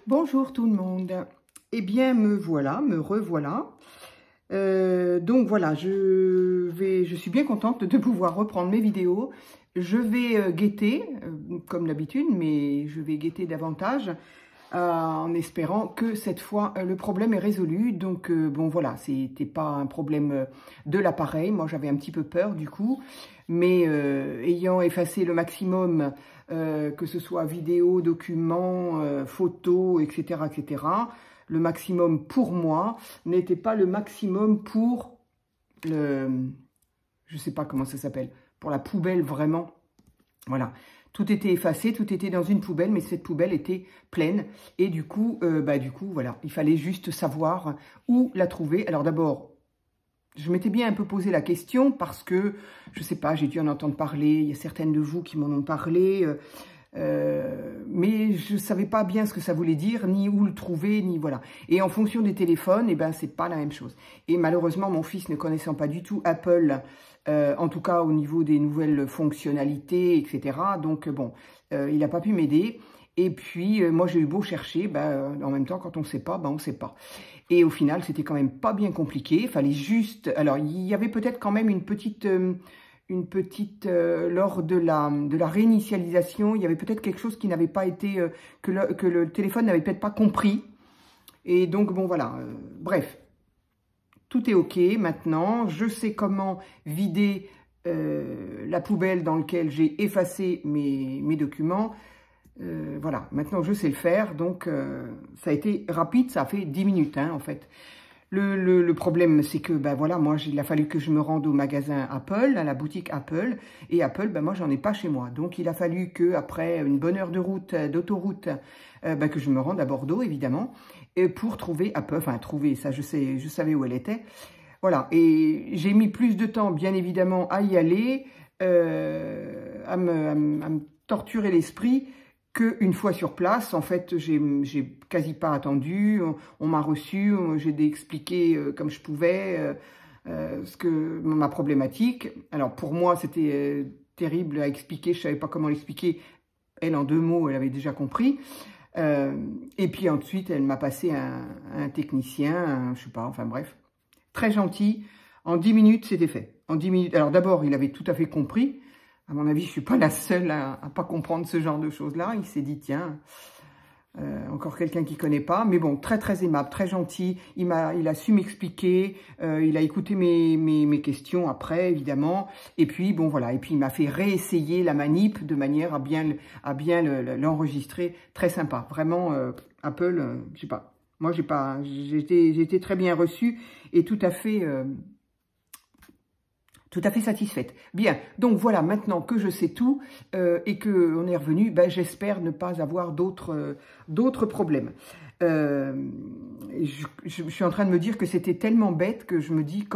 Bonjour tout le monde. Eh bien, me revoilà. Donc voilà, je suis bien contente de pouvoir reprendre mes vidéos. Je vais guetter, comme d'habitude, mais je vais guetter davantage en espérant que cette fois le problème est résolu. Donc bon voilà, c'était pas un problème de l'appareil. Moi j'avais un petit peu peur du coup, mais ayant effacé le maximum, que ce soit vidéo, documents, photos, etc., etc., le maximum pour moi n'était pas le maximum pour le, je sais pas comment ça s'appelle, pour la poubelle vraiment. Voilà, tout était effacé, tout était dans une poubelle, mais cette poubelle était pleine. Et du coup, voilà, il fallait juste savoir où la trouver. Alors d'abord, je m'étais bien un peu posé la question parce que, je sais pas, j'ai dû en entendre parler. Il y a certaines de vous qui m'en ont parlé. Mais je ne savais pas bien ce que ça voulait dire, ni où le trouver, ni voilà. Et en fonction des téléphones, eh ben, c'est pas la même chose. Et malheureusement, mon fils, ne connaissant pas du tout Apple, en tout cas au niveau des nouvelles fonctionnalités, etc., donc bon, il n'a pas pu m'aider. Et puis, moi, j'ai eu beau chercher, ben, en même temps, quand on ne sait pas, ben, on ne sait pas. Et au final, c'était quand même pas bien compliqué. Il fallait juste... Alors, il y avait peut-être quand même une petite... lors de la réinitialisation, il y avait peut-être quelque chose qui n'avait pas été, que le téléphone n'avait peut-être pas compris. Et donc, bon, voilà. Bref, tout est OK maintenant. Je sais comment vider la poubelle dans laquelle j'ai effacé mes documents. Voilà, maintenant je sais le faire. Donc, ça a été rapide, ça a fait 10 minutes, hein, en fait. Le problème, c'est que, ben voilà, moi, il a fallu que je me rende au magasin Apple, à la boutique Apple. Et Apple, ben moi, j'en ai pas chez moi. Donc, il a fallu que, après une bonne heure de route, d'autoroute, ben, que je me rende à Bordeaux, évidemment, et pour trouver Apple. Enfin, trouver, ça, je savais où elle était. Voilà. Et j'ai mis plus de temps, bien évidemment, à y aller, à me torturer l'esprit, qu'une fois sur place. En fait, j'ai quasi pas attendu, on m'a reçu, j'ai expliqué comme je pouvais ma problématique. Alors pour moi, c'était terrible à expliquer, je savais pas comment l'expliquer. Elle, en 2 mots, elle avait déjà compris. Et puis ensuite, elle m'a passé un technicien, je sais pas, enfin bref, très gentil. En 10 minutes, c'était fait. En 10 minutes. Alors d'abord, il avait tout à fait compris. À mon avis, je ne suis pas la seule à ne pas comprendre ce genre de choses-là. Il s'est dit, tiens, encore quelqu'un qui ne connaît pas. Mais bon, très, très aimable, très gentil. Il a su m'expliquer. Il a écouté mes questions après, évidemment. Et puis, bon, voilà. Et puis, il m'a fait réessayer la manip de manière à bien l'enregistrer. Très sympa. Vraiment, Apple, je sais pas. Moi, j'ai été très bien reçue et tout à fait satisfaite. Bien, donc voilà, maintenant que je sais tout et qu'on est revenu, ben, j'espère ne pas avoir d'autres problèmes. Je suis en train de me dire que c'était tellement bête que je me dis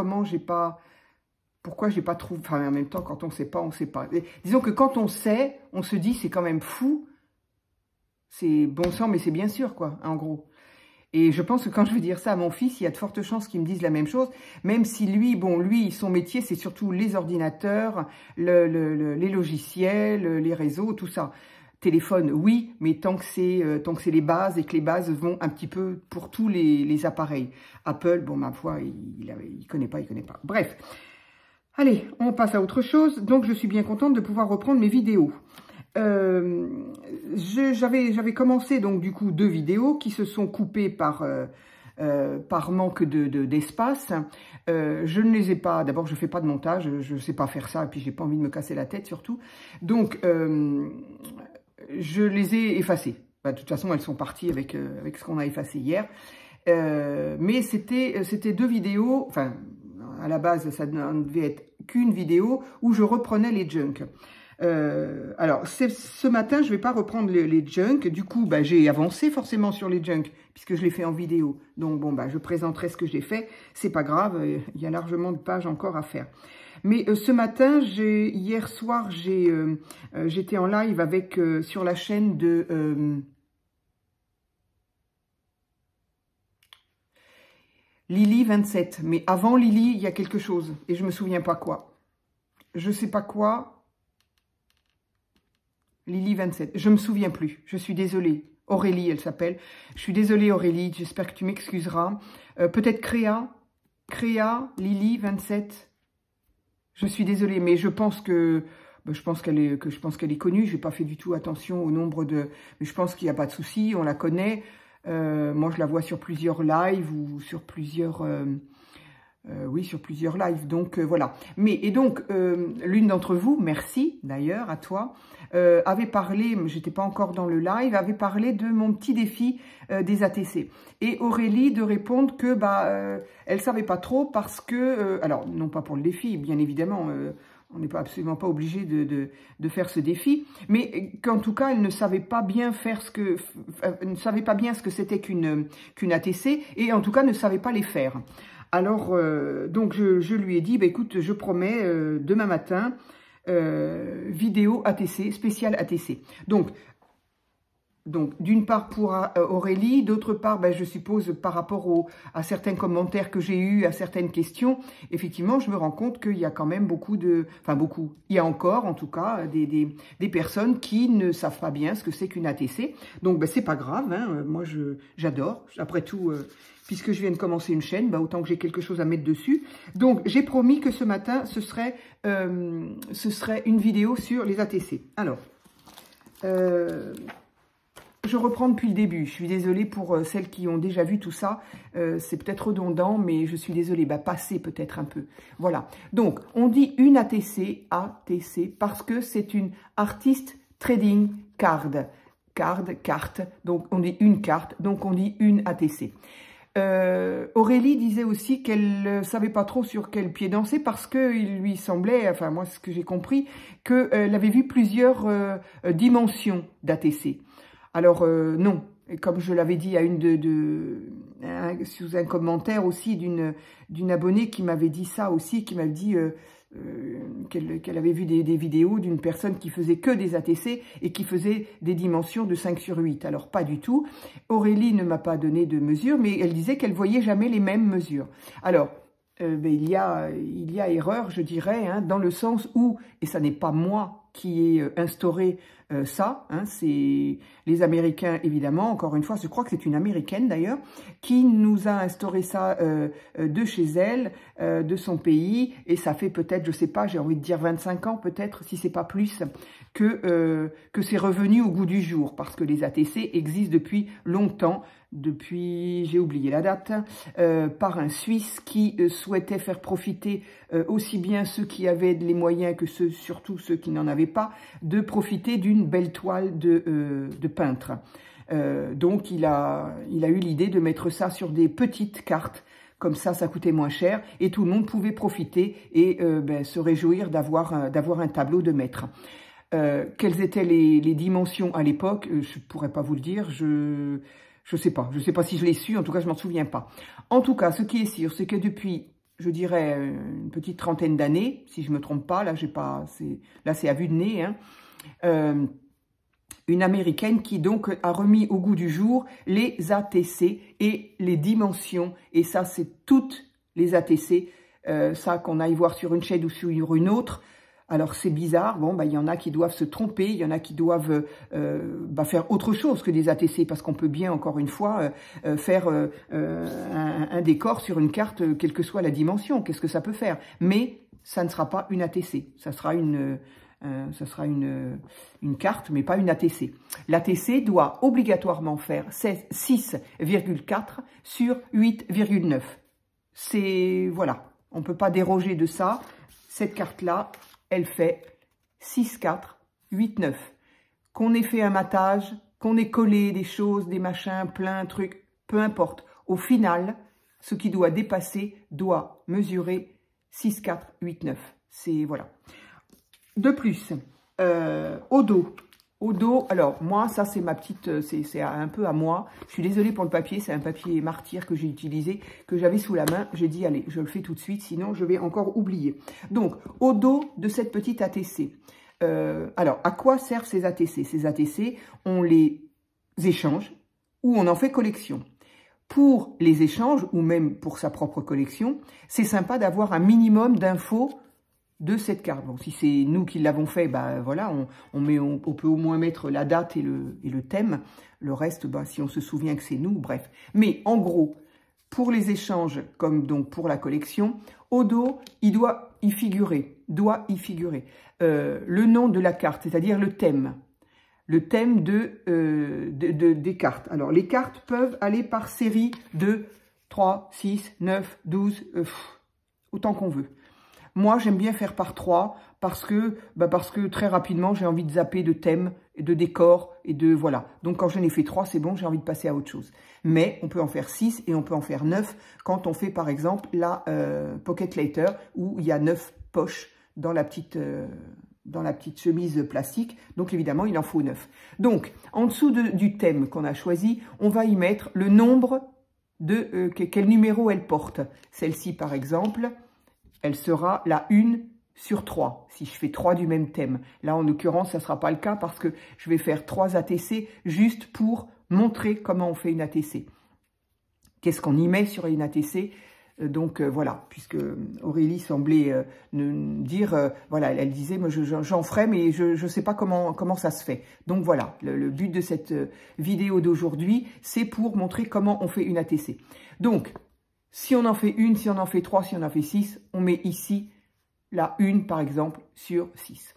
pourquoi j'ai pas trouvé, enfin en même temps quand on sait pas, on sait pas. Et disons que quand on sait, on se dit c'est quand même fou, c'est bon sang mais c'est bien sûr quoi, en gros. Et je pense que quand je vais dire ça à mon fils, il y a de fortes chances qu'il me dise la même chose, même si lui, son métier, c'est surtout les ordinateurs, les logiciels, les réseaux, tout ça. Téléphone, oui, mais tant que c'est les bases et que les bases vont un petit peu pour tous les appareils. Apple, bon, ma foi, il connaît pas. Bref. Allez, on passe à autre chose. Donc, je suis bien contente de pouvoir reprendre mes vidéos. J'avais commencé donc du coup 2 vidéos qui se sont coupées par manque d'espace. Je ne les ai pas, d'abord je fais pas de montage, je sais pas faire ça et puis j'ai pas envie de me casser la tête surtout. Donc je les ai effacées. Bah, de toute façon elles sont parties avec ce qu'on a effacé hier. Mais c'était 2 vidéos, enfin à la base ça ne devait être qu'une vidéo où je reprenais les junk. Alors, ce matin, je ne vais pas reprendre les junk. Du coup, bah, j'ai avancé forcément sur les junk, puisque je l'ai fait en vidéo. Donc, bon, bah, je présenterai ce que j'ai fait. C'est pas grave, il y a largement de pages encore à faire. Mais ce matin, hier soir, j'étais en live avec sur la chaîne de Lily27. Mais avant Lily, il y a quelque chose. Et je me souviens pas quoi. Je sais pas quoi. Lily27, je me souviens plus, je suis désolée. Aurélie, elle s'appelle. Je suis désolée Aurélie, j'espère que tu m'excuseras. Peut-être Créa, Lily, 27. Je suis désolée, mais je pense que... Je pense qu'elle est connue. Je n'ai pas fait du tout attention au nombre de... Mais je pense qu'il n'y a pas de souci, on la connaît. Moi, je la vois sur plusieurs lives ou sur plusieurs... oui, sur plusieurs lives. Donc, voilà. Et donc, l'une d'entre vous, merci d'ailleurs à toi, avait parlé, j'étais pas encore dans le live, avait parlé de mon petit défi des ATC. Et Aurélie de répondre que elle savait pas trop parce que... alors, non pas pour le défi, bien évidemment... on n'est pas absolument pas obligé de faire ce défi, mais qu'en tout cas, elle ne savait pas bien faire ne savait pas bien ce que c'était qu'une ATC, et en tout cas ne savait pas les faire. Alors, donc je lui ai dit, écoute, je promets demain matin, vidéo ATC, spécial ATC. Donc d'une part pour Aurélie, d'autre part, je suppose par rapport à certains commentaires que j'ai eus, à certaines questions, effectivement, je me rends compte qu'il y a quand même il y a encore, en tout cas, des personnes qui ne savent pas bien ce que c'est qu'une ATC. Donc, c'est pas grave, hein, moi, j'adore. Après tout, puisque je viens de commencer une chaîne, autant que j'ai quelque chose à mettre dessus. Donc, j'ai promis que ce matin, ce serait une vidéo sur les ATC. Alors, je reprends depuis le début. Je suis désolée pour celles qui ont déjà vu tout ça. C'est peut-être redondant, mais je suis désolée. passez peut-être un peu. Voilà. Donc, on dit une ATC, parce que c'est une Artist Trading Card. Carte. Donc, on dit une carte. Donc, on dit une ATC. Aurélie disait aussi qu'elle ne savait pas trop sur quel pied danser parce qu'il lui semblait, enfin moi ce que j'ai compris, qu'elle avait vu plusieurs dimensions d'ATC. Alors non, et comme je l'avais dit à sous un commentaire aussi d'une abonnée qui m'avait dit ça aussi, qui m'avait dit qu'elle avait vu des vidéos d'une personne qui faisait que des ATC et qui faisait des dimensions de 5/8. Alors pas du tout. Aurélie ne m'a pas donné de mesure, mais elle disait qu'elle voyait jamais les mêmes mesures. Alors, il y a erreur, je dirais, hein, dans le sens où, et ça n'est pas moi qui ai instauré ça, hein, c'est les Américains, évidemment, encore une fois, je crois que c'est une Américaine d'ailleurs, qui nous a instauré ça de chez elle, de son pays, et ça fait peut-être, je sais pas, j'ai envie de dire 25 ans peut-être, si c'est pas plus, que c'est revenu au goût du jour, parce que les ATC existent depuis longtemps, j'ai oublié la date, par un Suisse qui souhaitait faire profiter aussi bien ceux qui avaient les moyens que surtout ceux qui n'en avaient pas, de profiter d'une belle toile de peintre. Donc il a eu l'idée de mettre ça sur des petites cartes, comme ça coûtait moins cher, et tout le monde pouvait profiter et se réjouir d'avoir un tableau de maître. Quelles étaient les dimensions à l'époque, je ne pourrais pas vous le dire, je sais pas si je l'ai su, en tout cas je m'en souviens pas. En tout cas, ce qui est sûr, c'est que depuis, je dirais, une petite trentaine d'années, si je me trompe pas, là c'est à vue de nez, hein, une Américaine qui donc a remis au goût du jour les ATC et les dimensions, et ça c'est toutes les ATC, ça qu'on aille voir sur une chaîne ou sur une autre. Alors c'est bizarre, il y en a qui doivent se tromper, il y en a qui doivent faire autre chose que des ATC, parce qu'on peut bien, encore une fois, faire un décor sur une carte, quelle que soit la dimension, qu'est-ce que ça peut faire. Mais ça ne sera pas une ATC, ça sera une carte, mais pas une ATC. L'ATC doit obligatoirement faire 6,4 sur 8,9. C'est, voilà, on ne peut pas déroger de ça. Cette carte-là, elle fait 6, 4, 8, 9. Qu'on ait fait un matage, qu'on ait collé des choses, des machins, plein de trucs, peu importe. Au final, ce qui doit dépasser doit mesurer 6, 4, 8, 9. C'est, voilà. De plus, au dos. Au dos, alors moi, ça c'est ma petite, c'est un peu à moi. Je suis désolée pour le papier, c'est un papier martyr que j'ai utilisé, que j'avais sous la main. J'ai dit, allez, je le fais tout de suite, sinon je vais encore oublier. Donc, au dos de cette petite ATC. Alors, à quoi servent ces ATC? Ces ATC, on les échange ou on en fait collection. Pour les échanges, ou même pour sa propre collection, c'est sympa d'avoir un minimum d'infos de cette carte. Bon, si c'est nous qui l'avons fait, bah voilà, on peut au moins mettre la date et le thème. Le reste, bah, si on se souvient que c'est nous, bref. Mais en gros, pour les échanges, comme donc pour la collection, au dos, il doit y figurer, le nom de la carte, c'est-à-dire le thème des cartes. Alors, les cartes peuvent aller par série de 3, 6, 9, 12, autant qu'on veut. Moi, j'aime bien faire par 3 parce que très rapidement, j'ai envie de zapper de thèmes, de décors et de voilà. Donc, quand j'en ai fait 3, c'est bon, j'ai envie de passer à autre chose. Mais on peut en faire 6 et on peut en faire 9 quand on fait, par exemple, la Pocket Letter où il y a 9 poches dans la petite chemise plastique. Donc, évidemment, il en faut 9. Donc, en dessous du thème qu'on a choisi, on va y mettre le nombre de quel numéro elle porte. Celle-ci, par exemple, elle sera la 1 sur 3, si je fais 3 du même thème. Là, en l'occurrence, ça ne sera pas le cas parce que je vais faire 3 ATC juste pour montrer comment on fait une ATC. Qu'est-ce qu'on y met sur une ATC? Donc, voilà, puisque Aurélie semblait dire, voilà, elle disait, moi, j'en ferai, mais je ne sais pas comment ça se fait. Donc, voilà, le but de cette vidéo d'aujourd'hui, c'est pour montrer comment on fait une ATC. Donc, si on en fait une, si on en fait 3, si on en fait 6, on met ici la 1, par exemple, sur 6.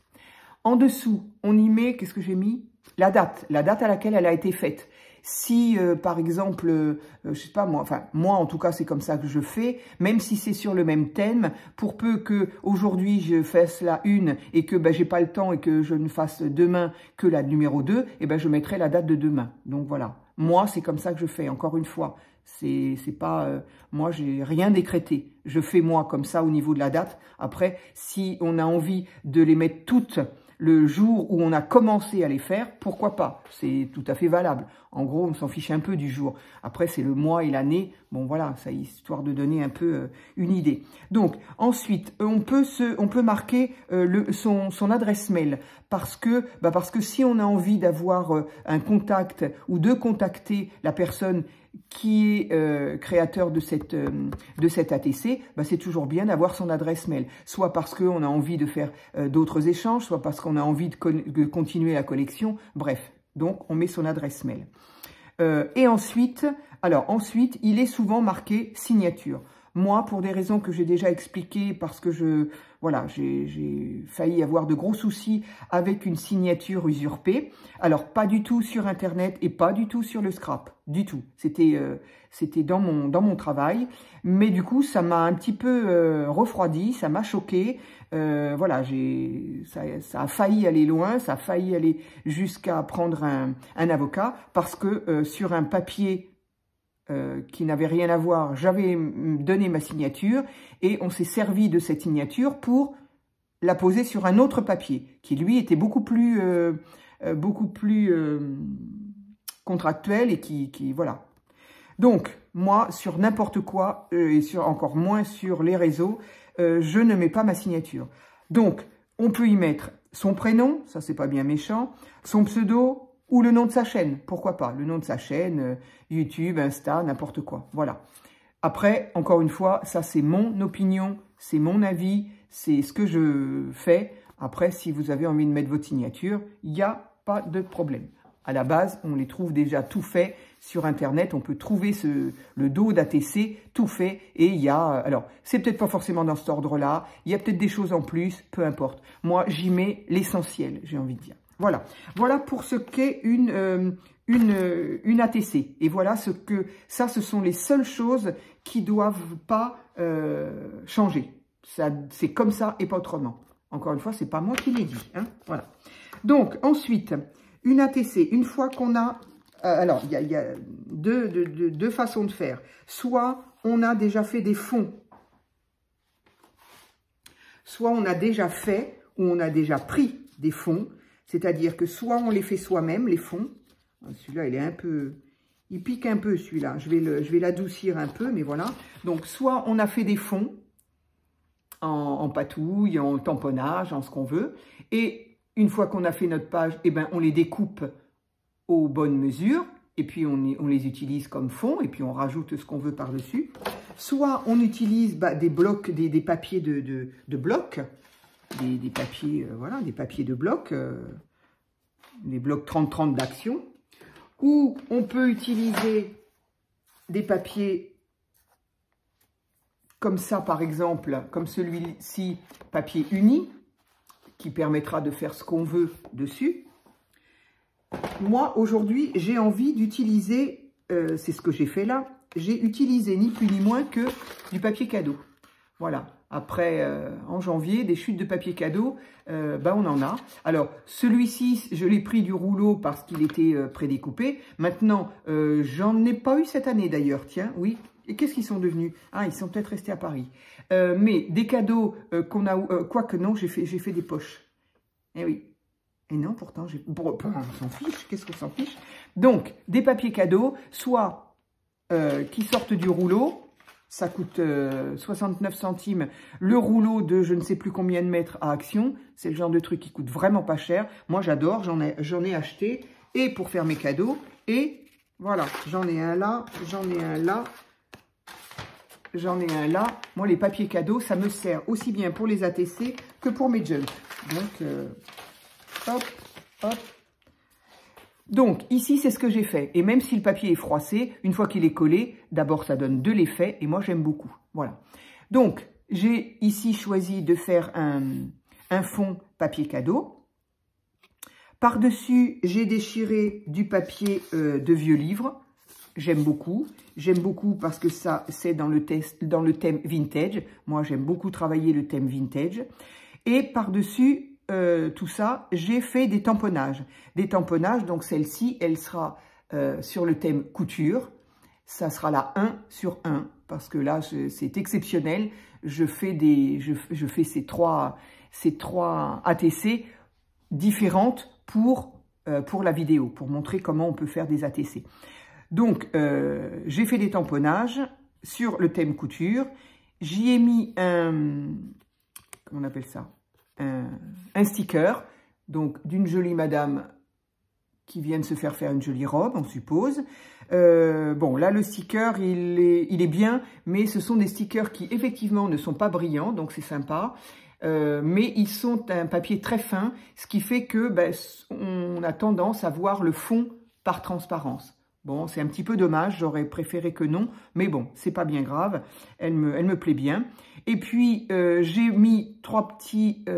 En dessous, on y met, qu'est-ce que j'ai mis? La date à laquelle elle a été faite. Si, par exemple, je sais pas moi, enfin, moi, en tout cas, c'est comme ça que je fais, même si c'est sur le même thème, pour peu que aujourd'hui je fasse la 1 et que j'ai pas le temps et que je ne fasse demain que la numéro 2, je mettrai la date de demain. Donc, voilà. Moi, c'est comme ça que je fais, encore une fois. C'est pas, moi, j'ai rien décrété. Je fais moi comme ça au niveau de la date. Après, si on a envie de les mettre toutes le jour où on a commencé à les faire, pourquoi pas? C'est tout à fait valable. En gros, on s'en fiche un peu du jour. Après, c'est le mois et l'année. Bon, voilà, ça histoire de donner un peu une idée. Donc, ensuite, on peut marquer son adresse mail parce que si on a envie d'avoir un contact ou de contacter la personne qui est créateur de cette ATC, c'est toujours bien d'avoir son adresse mail. Soit parce qu'on a envie de faire d'autres échanges, soit parce qu'on a envie de continuer la collection. Bref, donc on met son adresse mail. Et ensuite, il est souvent marqué signature. Moi, pour des raisons que j'ai déjà expliquées, parce que j'ai failli avoir de gros soucis avec une signature usurpée. Alors, pas du tout sur Internet et pas du tout sur le scrap, du tout. C'était dans mon travail, mais du coup, ça m'a un petit peu refroidi, ça m'a choqué. Voilà, ça a failli aller loin, ça a failli aller jusqu'à prendre un avocat, parce que sur un papier qui n'avait rien à voir, j'avais donné ma signature et on s'est servi de cette signature pour la poser sur un autre papier qui lui était beaucoup plus contractuel et qui voilà. Donc moi sur n'importe quoi et encore moins sur les réseaux, je ne mets pas ma signature. Donc on peut y mettre son prénom, ça c'est pas bien méchant, son pseudo, ou le nom de sa chaîne, pourquoi pas, le nom de sa chaîne, YouTube, Insta, n'importe quoi, voilà. Après, encore une fois, ça c'est mon opinion, c'est mon avis, c'est ce que je fais. Après, si vous avez envie de mettre votre signature, il n'y a pas de problème. À la base, on les trouve déjà tout fait sur Internet, on peut trouver le dos d'ATC tout fait, et il y a, alors, c'est peut-être pas forcément dans cet ordre-là, il y a peut-être des choses en plus, peu importe. Moi, j'y mets l'essentiel, j'ai envie de dire. Voilà, voilà pour ce qu'est une ATC. Et voilà ce sont les seules choses qui doivent pas changer. C'est comme ça et pas autrement. Encore une fois, c'est pas moi qui l'ai dit. Hein, voilà. Donc, ensuite, une ATC, une fois qu'on a... alors, il y a deux façons de faire. Soit on a déjà fait des fonds. Soit on a déjà fait ou on a déjà pris des fonds. C'est-à-dire que soit on les fait soi-même, les fonds. Celui-là, il est un peu... Il pique un peu, celui-là. Je vais l'adoucir un peu, mais voilà. Donc, soit on a fait des fonds en patouille, en tamponnage, en ce qu'on veut. Et une fois qu'on a fait notre page, on les découpe aux bonnes mesures. Et puis, on les utilise comme fond. Et puis, on rajoute ce qu'on veut par-dessus. Soit on utilise des blocs, des papiers de blocs. des papiers, voilà, des papiers de bloc, des blocs 30-30 d'Action. Ou on peut utiliser des papiers comme ça, par exemple, comme celui-ci, papier uni, qui permettra de faire ce qu'on veut dessus. Moi, aujourd'hui, j'ai envie d'utiliser, c'est ce que j'ai fait là, j'ai utilisé ni plus ni moins que du papier cadeau. Voilà. Après, en janvier, des chutes de papier cadeau, ben on en a. Alors, celui-ci, je l'ai pris du rouleau parce qu'il était prédécoupé. Maintenant, j'en ai pas eu cette année d'ailleurs, tiens, oui. Et qu'est-ce qu'ils sont devenus? Ah, ils sont peut-être restés à Paris. Mais des cadeaux qu'on a... quoique non, j'ai fait des poches. Eh oui. Et non, pourtant, bon, on s'en fiche. Qu'est-ce qu'on s'en fiche? Donc, des papiers cadeaux, soit qui sortent du rouleau. Ça coûte 69 centimes le rouleau de je ne sais plus combien de mètres à Action. C'est le genre de truc qui coûte vraiment pas cher. Moi, j'adore. J'en ai acheté. Et pour faire mes cadeaux. Et voilà, j'en ai un là, j'en ai un là. J'en ai un là. Moi, les papiers cadeaux, ça me sert aussi bien pour les ATC que pour mes jumps. Donc, hop, hop. Donc, ici, c'est ce que j'ai fait. Et même si le papier est froissé, une fois qu'il est collé, d'abord, ça donne de l'effet. Et moi, j'aime beaucoup. Voilà. Donc, j'ai ici choisi de faire un fond papier cadeau. Par-dessus, j'ai déchiré du papier de vieux livre. J'aime beaucoup. J'aime beaucoup parce que ça, c'est dans le thème vintage. Moi, j'aime beaucoup travailler le thème vintage. Et par-dessus... tout ça, j'ai fait des tamponnages. Des tamponnages, donc celle-ci, elle sera sur le thème couture. Ça sera la 1 sur 1, parce que là, c'est exceptionnel. Je fais ces trois ATC différentes pour la vidéo, pour montrer comment on peut faire des ATC. Donc, j'ai fait des tamponnages sur le thème couture. J'y ai mis comment on appelle ça? Un sticker, donc d'une jolie madame qui vient de se faire une jolie robe, on suppose. Bon, là, le sticker, il est bien, mais ce sont des stickers qui, effectivement, ne sont pas brillants, donc c'est sympa. Mais ils sont un papier très fin, ce qui fait que ben, on a tendance à voir le fond par transparence. Bon, c'est un petit peu dommage, j'aurais préféré que non, mais bon, c'est pas bien grave, elle me plaît bien. Et puis, j'ai mis trois petites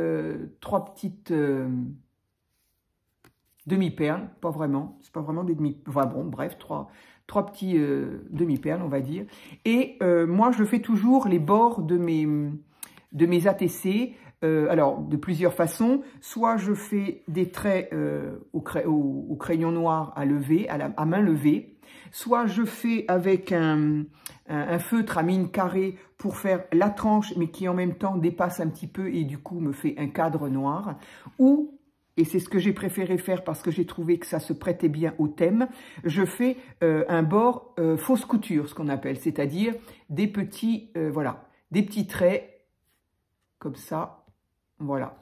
demi-perles, pas vraiment, c'est pas vraiment des demi, enfin bon, bref, trois petits demi-perles, on va dire. Et moi, je fais toujours les bords de mes ATC, alors de plusieurs façons. Soit je fais des traits au crayon noir à lever, à main levée. Soit je fais avec un feutre à mine carrée pour faire la tranche, mais qui en même temps dépasse un petit peu et du coup me fait un cadre noir. Ou, et c'est ce que j'ai préféré faire parce que j'ai trouvé que ça se prêtait bien au thème, je fais un bord fausse couture, ce qu'on appelle, c'est-à-dire des petits, voilà, des petits traits comme ça, voilà,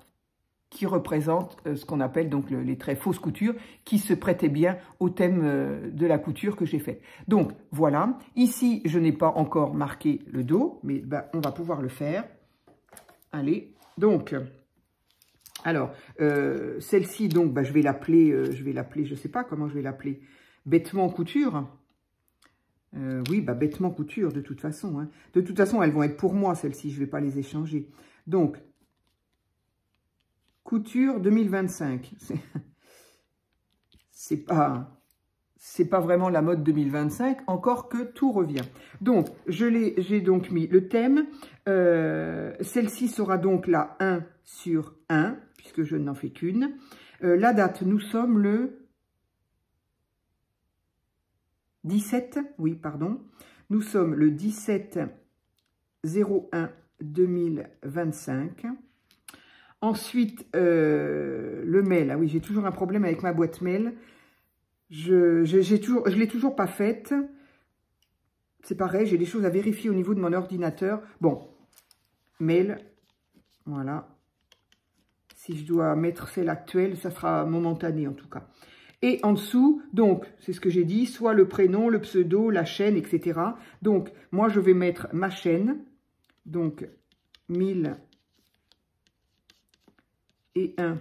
qui représentent ce qu'on appelle donc les traits fausse couture, qui se prêtaient bien au thème de la couture que j'ai fait. Donc, voilà. Ici, je n'ai pas encore marqué le dos, mais ben, on va pouvoir le faire. Allez, donc, alors, celle-ci, donc, ben, je vais l'appeler, je ne sais pas comment je vais l'appeler, bêtement couture. Oui, bah, bêtement couture, de toute façon. Hein. De toute façon, elles vont être pour moi, celles-ci, je ne vais pas les échanger. Donc, couture 2025. C'est pas vraiment la mode 2025, encore que tout revient. Donc, j'ai donc mis le thème. Celle-ci sera donc la 1 sur 1, puisque je n'en fais qu'une. La date, nous sommes le 17, oui, pardon. Nous sommes le 17/01/2025. Ensuite, le mail. Ah oui, j'ai toujours un problème avec ma boîte mail. Je l'ai toujours pas faite. C'est pareil, j'ai des choses à vérifier au niveau de mon ordinateur. Bon, mail, voilà. Si je dois mettre celle actuelle, ça sera momentané en tout cas. Et en dessous, donc, c'est ce que j'ai dit, soit le prénom, le pseudo, la chaîne, etc. Donc, moi, je vais mettre ma chaîne. Donc, 1000 et un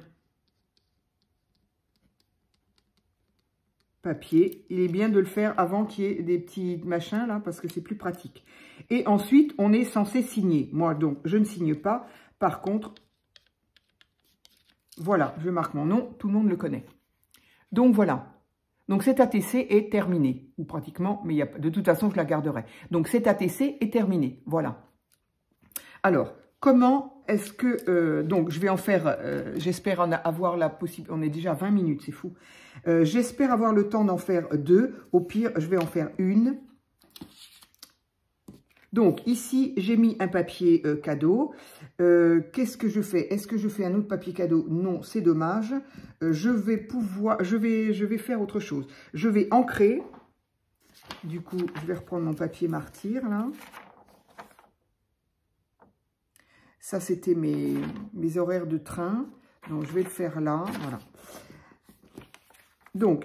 papier. Il est bien de le faire avant qu'il y ait des petits machins là, parce que c'est plus pratique. Et ensuite, on est censé signer. Moi, donc, je ne signe pas. Par contre, voilà, je marque mon nom, tout le monde le connaît. Donc, voilà. Donc, cet ATC est terminé, ou pratiquement, mais de toute façon, je la garderai. Donc, cet ATC est terminé, voilà. Alors, comment est-ce que... donc, je vais en faire... j'espère avoir la possibilité... On est déjà à 20 minutes, c'est fou. J'espère avoir le temps d'en faire 2. Au pire, je vais en faire une. Donc, ici, j'ai mis un papier cadeau. Qu'est-ce que je fais? Est-ce que je fais un autre papier cadeau? Non, c'est dommage. Je vais faire autre chose. Je vais ancrer. Du coup, je vais reprendre mon papier martyr, là. Ça, c'était mes horaires de train. Donc, je vais le faire là. Voilà. Donc,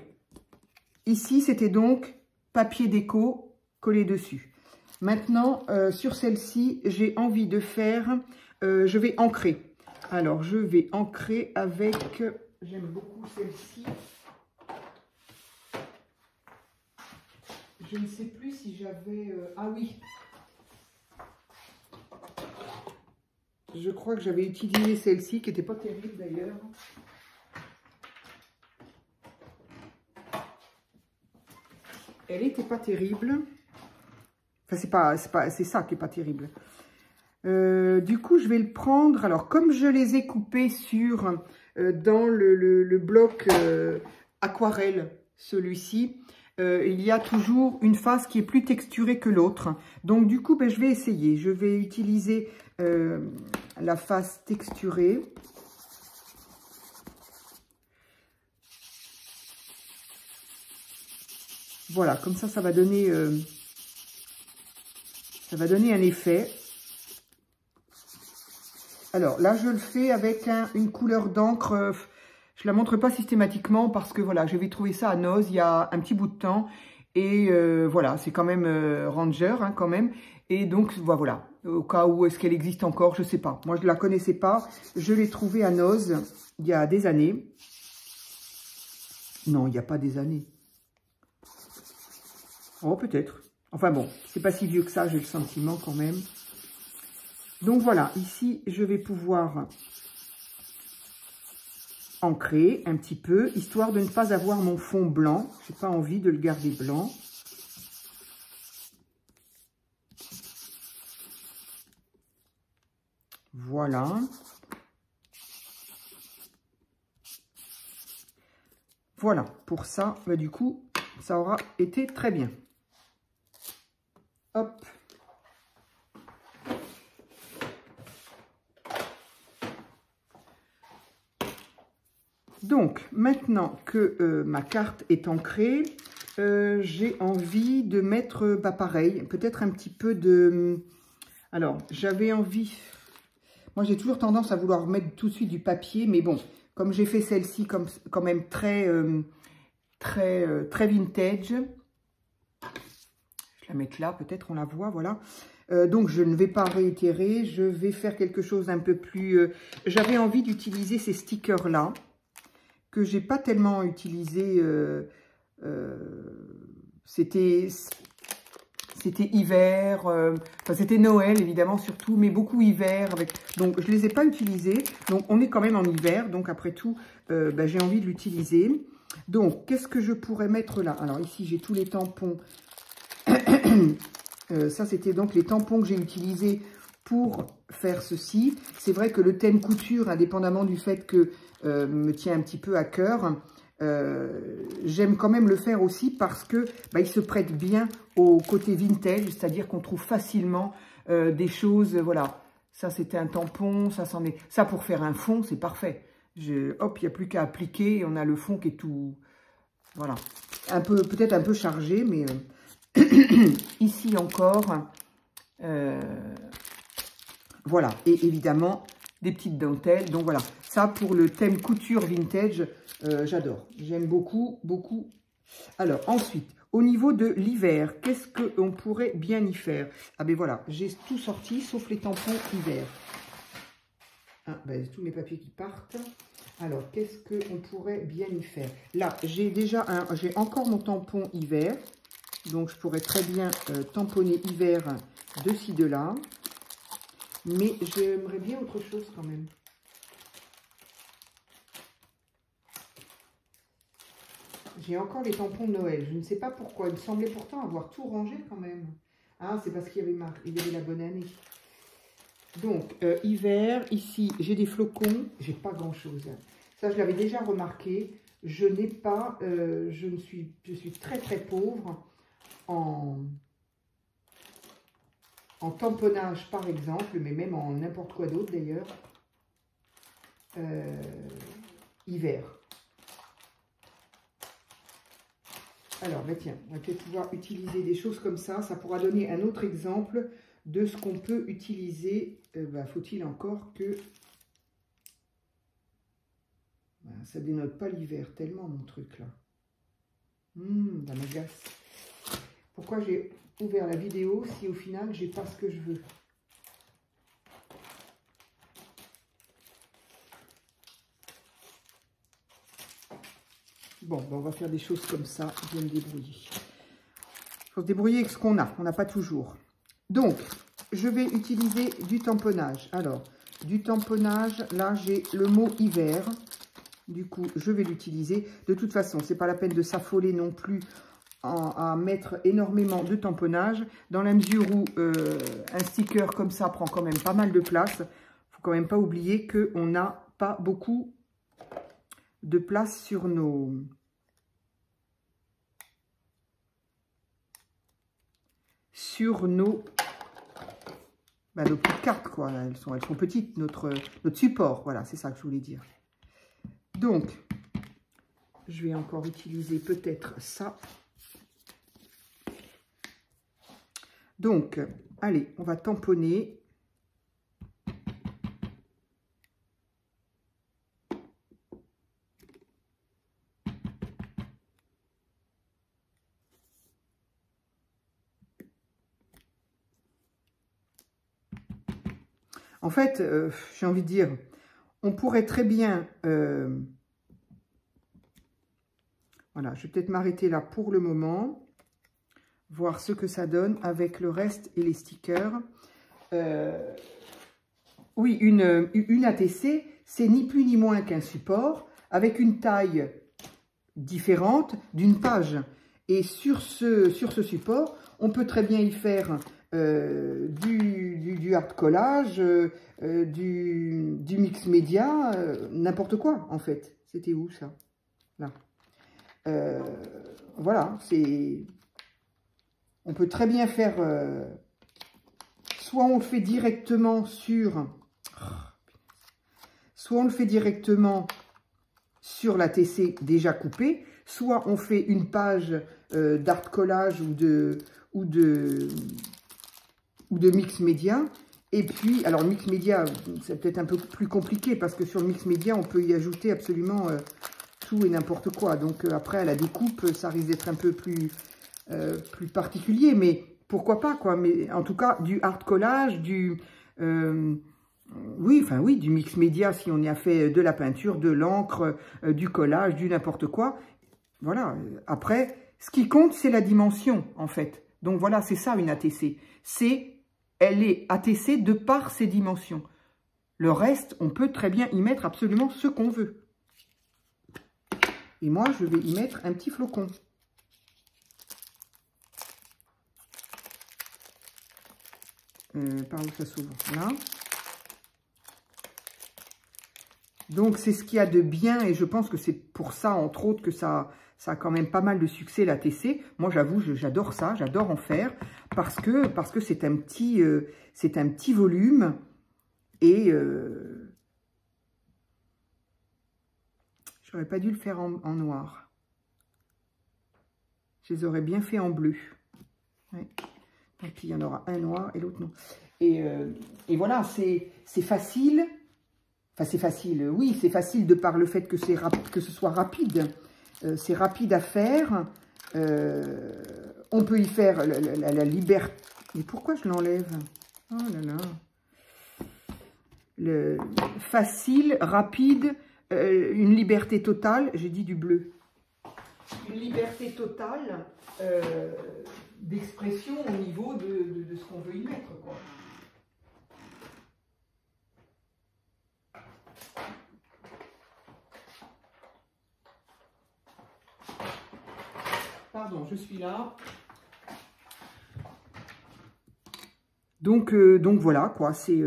ici, c'était donc papier déco collé dessus. Maintenant, sur celle-ci, j'ai envie de faire... je vais ancrer. Alors, je vais ancrer avec... J'aime beaucoup celle-ci. Je ne sais plus si j'avais... ah oui. Je crois que j'avais utilisé celle-ci, qui n'était pas terrible d'ailleurs. Elle n'était pas terrible. Enfin, c'est ça qui n'est pas terrible. Du coup, je vais le prendre. Alors, comme je les ai coupés dans le bloc aquarelle, celui-ci, il y a toujours une face qui est plus texturée que l'autre. Donc, du coup, ben, je vais essayer. Je vais utiliser la face texturée. Voilà, comme ça va donner un effet. Alors là, je le fais avec une couleur d'encre. Je la montre pas systématiquement parce que voilà, j'avais trouvé ça à Noz il y a un petit bout de temps. Et voilà, c'est quand même Ranger, hein, quand même. Et donc, voilà, au cas où est-ce qu'elle existe encore, je sais pas. Moi, je la connaissais pas. Je l'ai trouvée à Noz il y a des années. Non, il n'y a pas des années. Oh, peut-être. Enfin bon, c'est pas si vieux que ça, j'ai le sentiment quand même. Donc voilà, ici, je vais pouvoir ancrer un petit peu, histoire de ne pas avoir mon fond blanc. Je n'ai pas envie de le garder blanc. Voilà. Voilà, pour ça, bah, du coup, ça aura été très bien. Hop. Donc, maintenant que ma carte est ancrée, j'ai envie de mettre, pareil, peut-être un petit peu de... Alors, j'avais envie... Moi, j'ai toujours tendance à vouloir mettre tout de suite du papier, mais bon, comme j'ai fait celle-ci quand même très vintage, je la mettre là, peut-être on la voit, voilà. Donc, je ne vais pas réitérer, je vais faire quelque chose un peu plus... J'avais envie d'utiliser ces stickers-là, que j'ai pas tellement utilisé. C'était hiver, enfin c'était Noël évidemment surtout, mais beaucoup hiver. Donc, je les ai pas utilisés. Donc, on est quand même en hiver. Donc, après tout, ben, j'ai envie de l'utiliser. Donc, qu'est-ce que je pourrais mettre là? Alors, ici, j'ai tous les tampons. Ça, c'était donc les tampons que j'ai utilisés pour faire ceci. C'est vrai que le thème couture, indépendamment du fait que me tient un petit peu à cœur, j'aime quand même le faire aussi parce que bah, il se prête bien au côté vintage, c'est-à-dire qu'on trouve facilement des choses, voilà. Ça, c'était un tampon, ça, c'en est... Ça, pour faire un fond, c'est parfait. Hop, il n'y a plus qu'à appliquer et on a le fond qui est tout... Voilà. Peut-être un peu chargé, mais... Ici encore... voilà, et évidemment, des petites dentelles. Donc voilà, ça pour le thème couture vintage, j'adore. J'aime beaucoup, beaucoup. Alors ensuite, au niveau de l'hiver, qu'est-ce qu'on pourrait bien y faire? Ah ben voilà, j'ai tout sorti, sauf les tampons hiver. Ah, ben, tous mes papiers qui partent. Alors, qu'est-ce qu'on pourrait bien y faire? Là, j'ai déjà j'ai encore mon tampon hiver. Donc, je pourrais très bien tamponner hiver de ci, de là. Mais j'aimerais bien autre chose quand même. J'ai encore les tampons de Noël. Je ne sais pas pourquoi. Il me semblait pourtant avoir tout rangé quand même. Ah, c'est parce qu'il y avait la bonne année. Donc, hiver, ici, j'ai des flocons. J'ai pas grand-chose. Ça, je l'avais déjà remarqué. Je n'ai pas... je suis très, très pauvre en tamponnage, par exemple, mais même en n'importe quoi d'autre, d'ailleurs. Hiver. Alors, bah tiens, on va peut-être pouvoir utiliser des choses comme ça. Ça pourra donner un autre exemple de ce qu'on peut utiliser. Faut-il encore que... ça dénote pas l'hiver, tellement mon truc là. Ça m'agace. Pourquoi j'ai ouvert la vidéo si au final j'ai pas ce que je veux? Bon, on va faire des choses comme ça. Je vais me débrouiller. Il faut se débrouiller avec ce qu'on a. On n'a pas toujours. Donc, je vais utiliser du tamponnage. Alors, du tamponnage, là, j'ai le mot hiver. Du coup, je vais l'utiliser. De toute façon, c'est pas la peine de s'affoler non plus à mettre énormément de tamponnage. Dans la mesure où un sticker comme ça prend quand même pas mal de place. Il ne faut quand même pas oublier qu'on n'a pas beaucoup de place sur nos... nos petites cartes, quoi. Elles sont petites, notre support. Voilà, c'est ça que je voulais dire. Donc, je vais encore utiliser peut-être ça. Donc, allez, on va tamponner. En fait, j'ai envie de dire, on pourrait très bien... voilà, je vais peut-être m'arrêter là pour le moment. Voir ce que ça donne avec le reste et les stickers. Oui, une ATC, c'est ni plus ni moins qu'un support avec une taille différente d'une page. Et sur ce support, on peut très bien y faire du hard collage, du mix média, n'importe quoi en fait. C'était où ça? Là. Voilà, c'est... On peut très bien faire... soit on le fait directement sur... soit on le fait directement sur la TC déjà coupée, soit on fait une page d'art collage ou de mix média. Et puis, alors le mix média, c'est peut-être un peu plus compliqué parce que sur le mix média, on peut y ajouter absolument tout et n'importe quoi. Donc après, à la découpe, ça risque d'être un peu plus particulier, mais pourquoi pas, quoi. Mais en tout cas, du hard collage, du... oui, du mix média si on y a fait de la peinture, de l'encre, du collage, du n'importe quoi. Voilà. Après, ce qui compte, c'est la dimension, en fait. Donc voilà, c'est ça une ATC. Elle est ATC de par ses dimensions. Le reste, on peut très bien y mettre absolument ce qu'on veut. Et moi, je vais y mettre un petit flocon. Par où ça s'ouvre? Là. Donc, c'est ce qu'il y a de bien, et je pense que c'est pour ça, entre autres, que ça a quand même pas mal de succès, la TC. Moi, j'avoue, j'adore ça, j'adore en faire, parce que c'est un petit volume, et j'aurais pas dû le faire en noir. Je les aurais bien fait en bleu. Ouais. Et puis, il y en aura un noir et l'autre non. Et voilà, c'est facile. Enfin, c'est facile, oui, c'est facile de par le fait que ce soit rapide. C'est rapide à faire. On peut y faire la liberté. Mais pourquoi je l'enlève? Oh là là. facile, rapide, une liberté totale. J'ai dit du bleu. Une liberté totale d'expression au niveau de ce qu'on veut y mettre, quoi. Pardon, je suis là. Donc voilà, quoi. C'est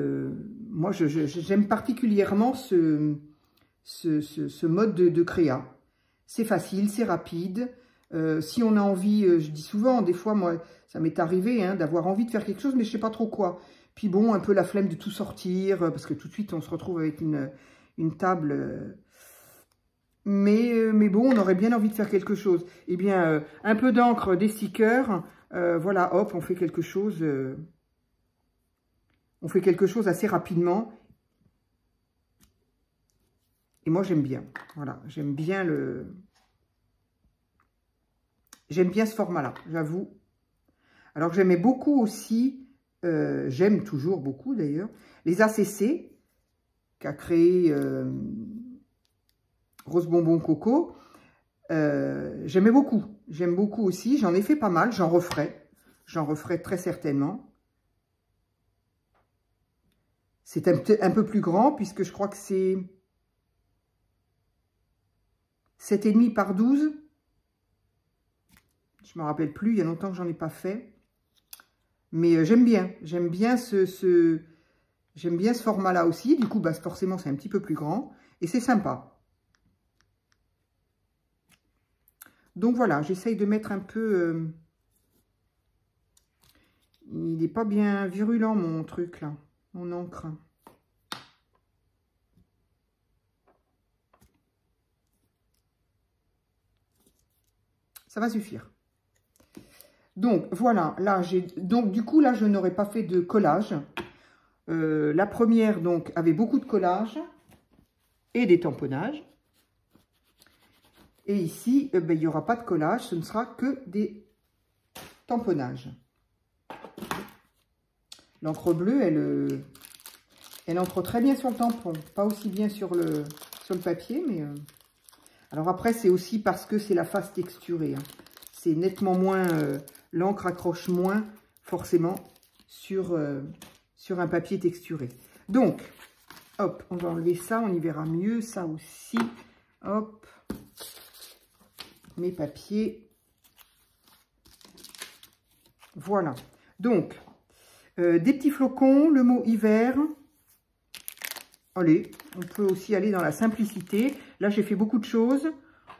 moi, j'aime particulièrement ce mode de créa. C'est facile, c'est rapide. Si on a envie, je dis souvent, des fois, moi, ça m'est arrivé hein, d'avoir envie de faire quelque chose, mais je ne sais pas trop quoi. Puis bon, un peu la flemme de tout sortir, parce que tout de suite, on se retrouve avec une table... Mais bon, on aurait bien envie de faire quelque chose. Eh bien, un peu d'encre, des stickers, voilà, hop, on fait quelque chose assez rapidement. Et moi, j'aime bien. Voilà, j'aime bien ce format-là, j'avoue. Alors, j'aimais beaucoup aussi, j'aime toujours beaucoup d'ailleurs, les ACC qu'a créé... Rose Bonbon Coco, j'aimais beaucoup. J'aime beaucoup aussi. J'en ai fait pas mal. J'en referai très certainement. C'est un peu plus grand puisque je crois que c'est 7,5 par 12. Je ne me rappelle plus. Il y a longtemps que j'en ai pas fait. Mais j'aime bien. J'aime bien ce format-là aussi. Du coup, bah, forcément, c'est un petit peu plus grand. Et c'est sympa. Donc voilà, j'essaye de mettre un peu... il n'est pas bien virulent mon truc là, mon encre. Ça va suffire. Donc voilà, là du coup là je n'aurais pas fait de collage. La première donc avait beaucoup de collage et des tamponnages. Et ici, il n'y aura pas de collage, ce ne sera que des tamponnages. L'encre bleue, elle entre très bien sur le tampon. Pas aussi bien sur le papier, mais... Alors après, c'est aussi parce que c'est la face texturée. Hein. C'est nettement moins... l'encre accroche moins, forcément, sur un papier texturé. Donc, hop, on va enlever ça, on y verra mieux. Ça aussi, hop... mes papiers. Voilà. Donc, des petits flocons, le mot hiver. Allez, on peut aussi aller dans la simplicité. Là, j'ai fait beaucoup de choses.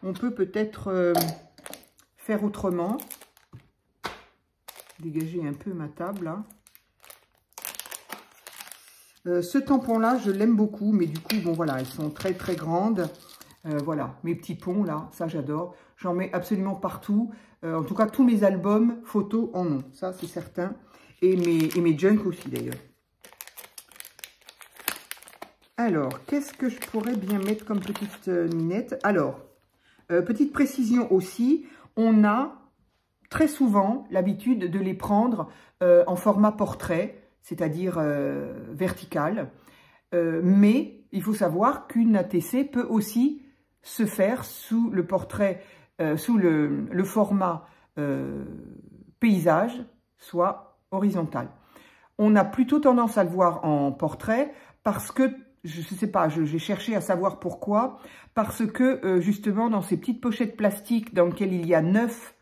On peut peut-être faire autrement. Dégager un peu ma table, là. Ce tampon-là, je l'aime beaucoup, mais du coup, bon, voilà, elles sont très, très grandes. Voilà, mes petits ponts là, ça j'adore. J'en mets absolument partout. En tout cas, tous mes albums photos en ont, ça c'est certain. Et mes junk aussi d'ailleurs. Alors, qu'est-ce que je pourrais bien mettre comme petite minette? Alors, petite précision aussi, on a très souvent l'habitude de les prendre en format portrait, c'est-à-dire vertical. Mais il faut savoir qu'une ATC peut aussi se faire sous le portrait, sous le format paysage, soit horizontal. On a plutôt tendance à le voir en portrait parce que, je ne sais pas, j'ai cherché à savoir pourquoi, parce que justement dans ces petites pochettes plastiques dans lesquelles il y a 9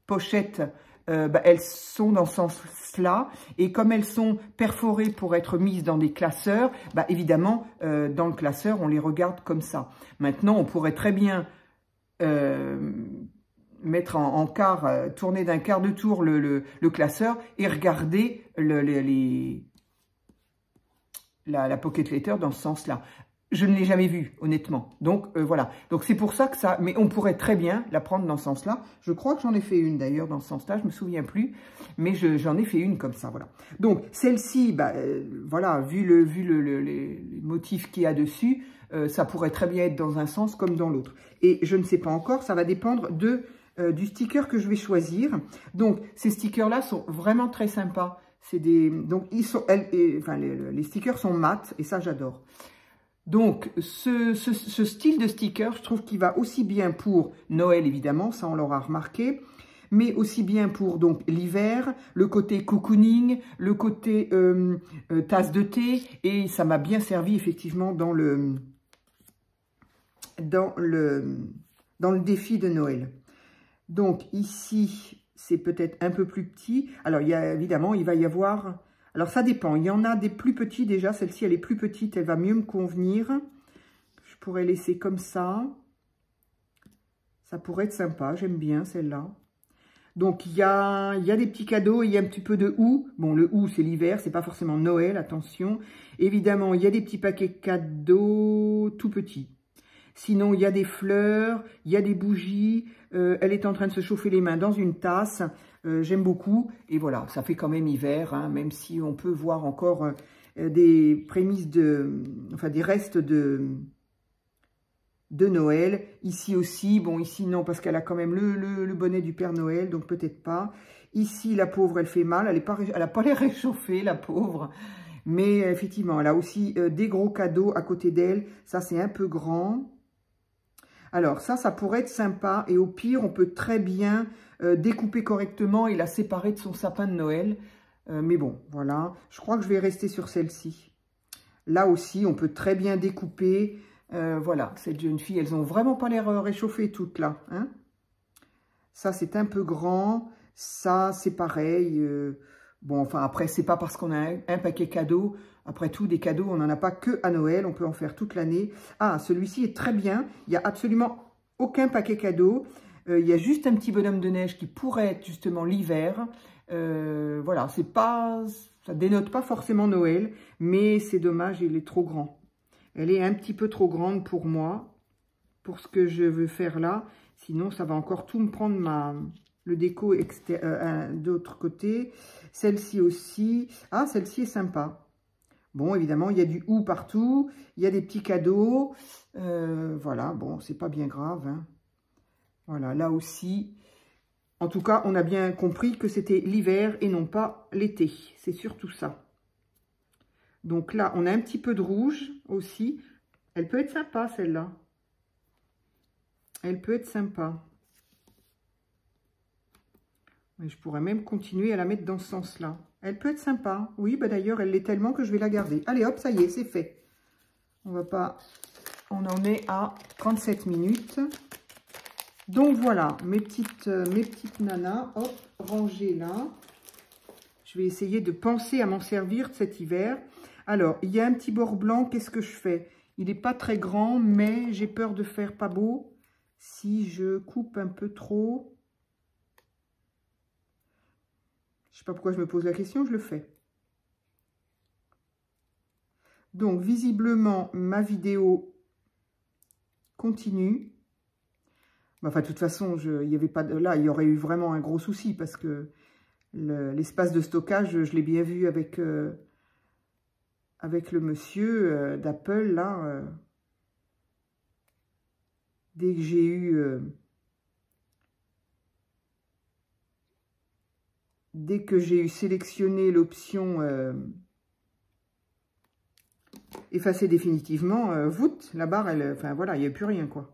pochettes, elles sont dans ce sens-là, et comme elles sont perforées pour être mises dans des classeurs, évidemment, dans le classeur, on les regarde comme ça. Maintenant, on pourrait très bien mettre en quart, tourner d'un quart de tour le classeur et regarder la pocket letter dans ce sens-là. Je ne l'ai jamais vu, honnêtement. Donc, voilà. Donc, c'est pour ça que ça... Mais on pourrait très bien la prendre dans ce sens-là. Je crois que j'en ai fait une, d'ailleurs, dans ce sens-là. Je ne me souviens plus. Mais j'en ai fait une comme ça, voilà. Donc, celle-ci, voilà, vu les motifs qu'il y a dessus, ça pourrait très bien être dans un sens comme dans l'autre. Et je ne sais pas encore, ça va dépendre du sticker que je vais choisir. Donc, ces stickers-là sont vraiment très sympas. Donc, les stickers sont mat et ça, j'adore. Donc, ce style de sticker, je trouve qu'il va aussi bien pour Noël, évidemment, ça on l'aura remarqué, mais aussi bien pour donc l'hiver, le côté cocooning, le côté tasse de thé, et ça m'a bien servi effectivement dans le défi de Noël. Donc ici, c'est peut-être un peu plus petit. Alors évidemment, il va y avoir... Alors ça dépend, il y en a des plus petits déjà, celle-ci elle est plus petite, elle va mieux me convenir. Je pourrais laisser comme ça. Ça pourrait être sympa, j'aime bien celle-là. Donc il y a des petits cadeaux, il y a un petit peu de houx. Bon, le houx c'est l'hiver, c'est pas forcément Noël, attention. Évidemment, il y a des petits paquets cadeaux tout petits. Sinon, il y a des fleurs, il y a des bougies. Elle est en train de se chauffer les mains dans une tasse. J'aime beaucoup. Et voilà, ça fait quand même hiver, hein, même si on peut voir encore des prémices des restes de Noël. Ici aussi, bon, ici non, parce qu'elle a quand même le bonnet du Père Noël, donc peut-être pas. Ici, la pauvre, elle fait mal. Elle a pas l'air réchauffée, la pauvre. Mais effectivement, elle a aussi des gros cadeaux à côté d'elle. Ça, c'est un peu grand. Alors ça pourrait être sympa et au pire, on peut très bien découper correctement et la séparer de son sapin de Noël. Mais bon, voilà. Je crois que je vais rester sur celle-ci. Là aussi, on peut très bien découper. Voilà, cette jeune fille, elles n'ont vraiment pas l'air réchauffées toutes là. Hein, ça, c'est un peu grand. Ça, c'est pareil. Bon, enfin, après, c'est pas parce qu'on a un paquet cadeau. Après tout, des cadeaux, on n'en a pas que à Noël. On peut en faire toute l'année. Ah, celui-ci est très bien. Il n'y a absolument aucun paquet cadeau. Il y a juste un petit bonhomme de neige qui pourrait être justement l'hiver. Voilà, c'est pas, ça dénote pas forcément Noël. Mais c'est dommage, il est trop grand. Elle est un petit peu trop grande pour moi. Pour ce que je veux faire là. Sinon, ça va encore tout me prendre le déco d'autre côté. Celle-ci aussi. Ah, celle-ci est sympa. Bon, évidemment, il y a du houx partout. Il y a des petits cadeaux. Voilà, bon, c'est pas bien grave. Hein. Voilà, là aussi. En tout cas, on a bien compris que c'était l'hiver et non pas l'été. C'est surtout ça. Donc là, on a un petit peu de rouge aussi. Elle peut être sympa, celle-là. Elle peut être sympa. Et je pourrais même continuer à la mettre dans ce sens-là. Elle peut être sympa. Oui, bah d'ailleurs, elle l'est tellement que je vais la garder. Allez, hop, ça y est, c'est fait. On va pas... On en est à 37 minutes. Donc voilà, mes petites nanas, hop, rangées là. Je vais essayer de penser à m'en servir cet hiver. Alors, il y a un petit bord blanc, qu'est-ce que je fais? Il n'est pas très grand, mais j'ai peur de faire pas beau. Si je coupe un peu trop... Je ne sais pas pourquoi je me pose la question, je le fais. Donc, visiblement, ma vidéo continue. Enfin, de toute façon, il y avait pas là, il y aurait eu vraiment un gros souci parce que l'espace de stockage, je l'ai bien vu avec le monsieur d'Apple, là. Dès que j'ai eu... Dès que j'ai eu sélectionné l'option effacer définitivement, voûte, la barre, elle, enfin voilà, il n'y a plus rien, quoi.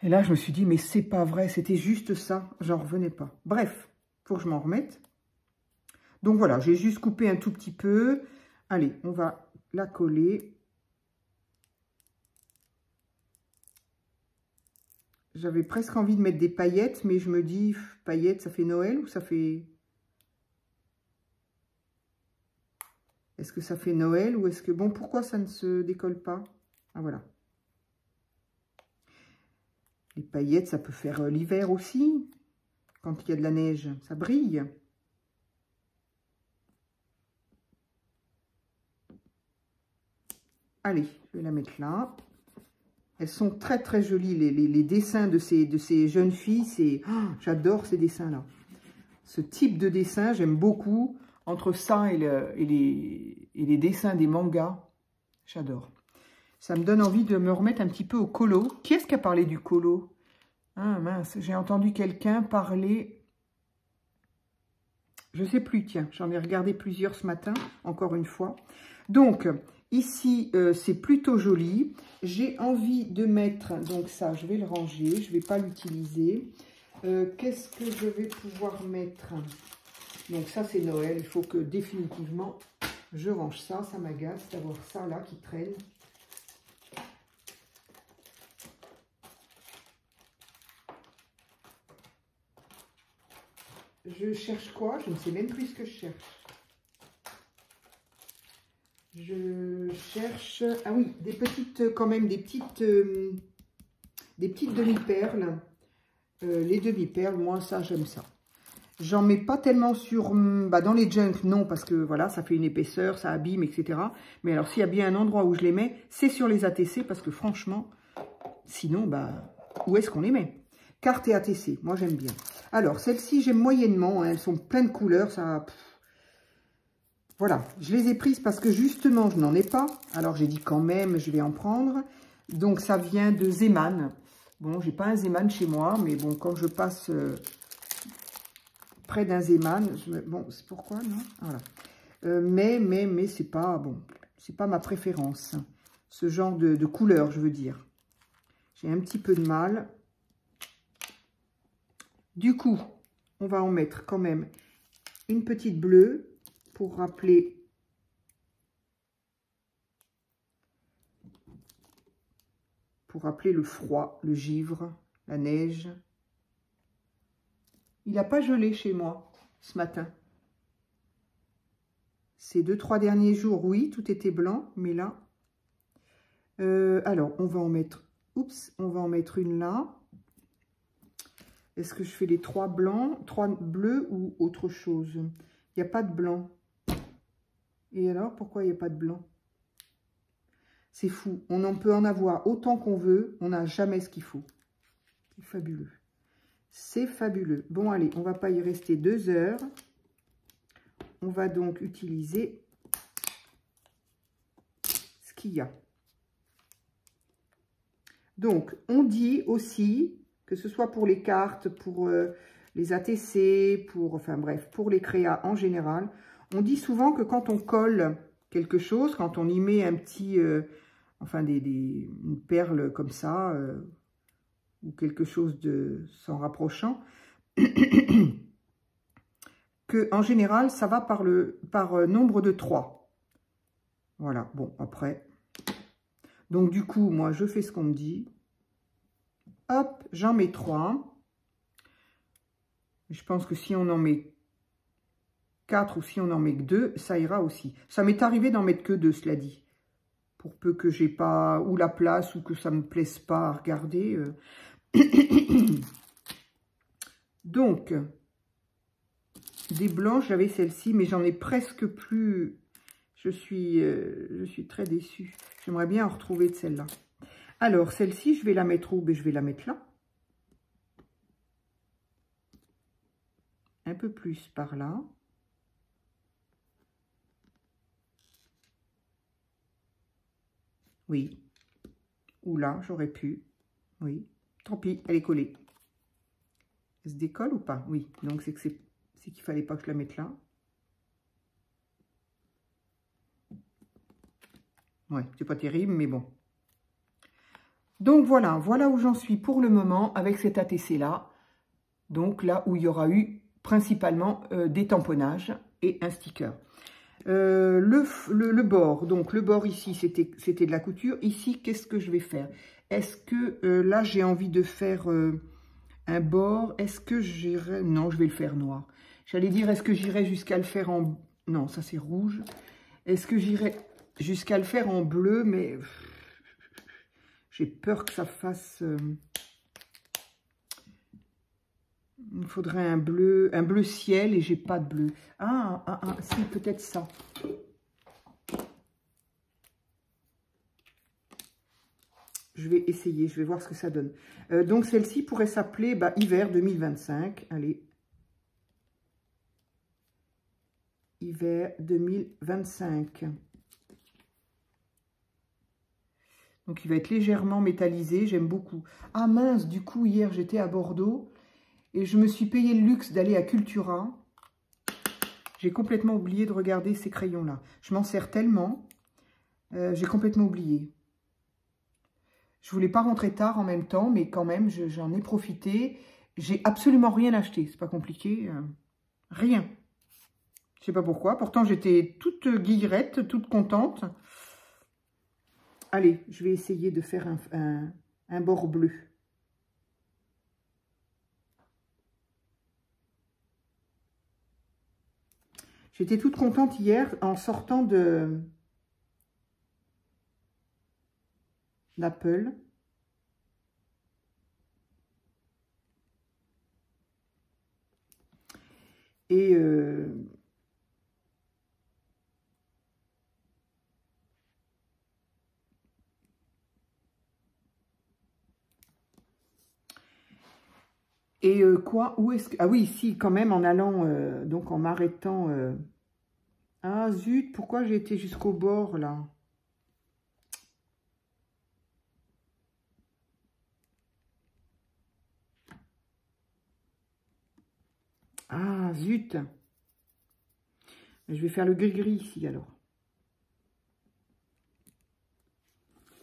Et là, je me suis dit, mais c'est pas vrai, c'était juste ça, j'en revenais pas. Bref, faut que je m'en remette. Donc voilà, j'ai juste coupé un tout petit peu. Allez, on va la coller. J'avais presque envie de mettre des paillettes, mais je me dis, paillettes, ça fait Noël ou ça fait... Est-ce que ça fait Noël ou est-ce que... Bon, pourquoi ça ne se décolle pas? Ah, voilà. Les paillettes, ça peut faire l'hiver aussi. Quand il y a de la neige, ça brille. Allez, je vais la mettre là. Elles sont très très jolies, les dessins de ces jeunes filles. Oh, j'adore ces dessins-là. Ce type de dessin, j'aime beaucoup. Entre ça et les dessins des mangas, j'adore. Ça me donne envie de me remettre un petit peu au colo. Qui est-ce qui a parlé du colo? Ah mince, j'ai entendu quelqu'un parler Je sais plus, tiens, j'en ai regardé plusieurs ce matin, encore une fois. Donc, ici, c'est plutôt joli. J'ai envie de mettre, donc ça, je vais le ranger, je ne vais pas l'utiliser. Qu'est-ce que je vais pouvoir mettre? Donc ça, c'est Noël, il faut que définitivement, je range ça. Ça m'agace d'avoir ça là qui traîne. Je cherche quoi? Je ne sais même plus ce que je cherche. Je cherche... Ah oui, des petites, quand même, des petites demi-perles. Les demi-perles, moi, ça, j'aime ça. J'en mets pas tellement sur... dans les junks, non, parce que, voilà, ça fait une épaisseur, ça abîme, etc. Mais alors, s'il y a bien un endroit où je les mets, c'est sur les ATC, parce que, franchement, sinon, où est-ce qu'on les met? Carte et ATC, moi, j'aime bien. Alors, celles-ci, j'aime moyennement, hein, elles sont pleines de couleurs, ça... Voilà, je les ai prises parce que justement, je n'en ai pas. Alors, j'ai dit quand même, je vais en prendre. Donc, ça vient de Zeeman. Bon, j'ai pas un Zeeman chez moi, mais bon, quand je passe près d'un Zeeman, bon, c'est pourquoi, non? Voilà. Mais c'est pas, bon, c'est pas ma préférence. Ce genre de couleur, je veux dire. J'ai un petit peu de mal. Du coup, on va en mettre quand même une petite bleue. Pour rappeler le froid, le givre, la neige. Il n'a pas gelé chez moi ce matin. Ces 2-3 derniers jours, oui, tout était blanc, mais là... alors, on va en mettre... Oups, on va en mettre une là. Est-ce que je fais les 3 blancs, 3 bleus ou autre chose? Il n'y a pas de blanc. Et alors, pourquoi il n'y a pas de blanc? C'est fou. On en peut en avoir autant qu'on veut. On n'a jamais ce qu'il faut. C'est fabuleux. C'est fabuleux. Bon, allez, on ne va pas y rester 2 heures. On va donc utiliser ce qu'il y a. Donc, on dit aussi, que ce soit pour les cartes, pour les ATC, enfin bref, pour les créas en général, on dit souvent que quand on colle quelque chose, quand on y met un petit, enfin une perle comme ça, ou quelque chose de s'en rapprochant, que en général, ça va par nombre de 3. Voilà, bon, après. Donc du coup, moi, je fais ce qu'on me dit. Hop, j'en mets 3. Je pense que si on en met 4 ou si on en met que 2, ça ira aussi. Ça m'est arrivé d'en mettre que 2, cela dit. Pour peu que j'ai pas ou la place ou que ça me plaise pas à regarder. Donc, des blanches, j'avais celle-ci, mais j'en ai presque plus. Je suis très déçue. J'aimerais bien en retrouver de celle-là. Alors, celle-ci, je vais la mettre où? Ben, je vais la mettre là. Un peu plus par là. Oui. Ou là, j'aurais pu. Oui. Tant pis, elle est collée. Elle se décolle ou pas? Oui. Donc, c'est qu'il fallait pas que je la mette là. Ouais, c'est pas terrible, mais bon. Donc, voilà où j'en suis pour le moment avec cet ATC-là. Donc, là où il y aura eu principalement des tamponnages et un sticker. Le bord, donc le bord ici, c'était de la couture. Ici, qu'est-ce que je vais faire? Est-ce que là, j'ai envie de faire un bord? Est-ce que j'irai... Non, je vais le faire noir. J'allais dire, est-ce que j'irai jusqu'à le faire en... Non, ça c'est rouge. Est-ce que j'irai jusqu'à le faire en bleu? Mais j'ai peur que ça fasse... Il faudrait un bleu ciel et j'ai pas de bleu. Si, peut-être ça. Je vais essayer, je vais voir ce que ça donne. Donc, celle-ci pourrait s'appeler hiver 2025. Allez. Hiver 2025. Donc, il va être légèrement métallisé. J'aime beaucoup. Ah mince, du coup, hier, j'étais à Bordeaux. Et je me suis payé le luxe d'aller à Cultura. J'ai complètement oublié de regarder ces crayons-là. Je m'en sers tellement, j'ai complètement oublié. Je voulais pas rentrer tard en même temps, mais quand même, j'en ai profité. J'ai absolument rien acheté, c'est pas compliqué. Rien. Je sais pas pourquoi. Pourtant, j'étais toute guillerette, toute contente. Allez, je vais essayer de faire un bord bleu. J'étais toute contente hier en sortant d'Apple. Et quoi? Où est-ce que... Ah oui, ici, quand même, en allant, donc en m'arrêtant... Ah, zut, pourquoi j'ai été jusqu'au bord, là? Ah, zut. Je vais faire le gris-gris ici, alors.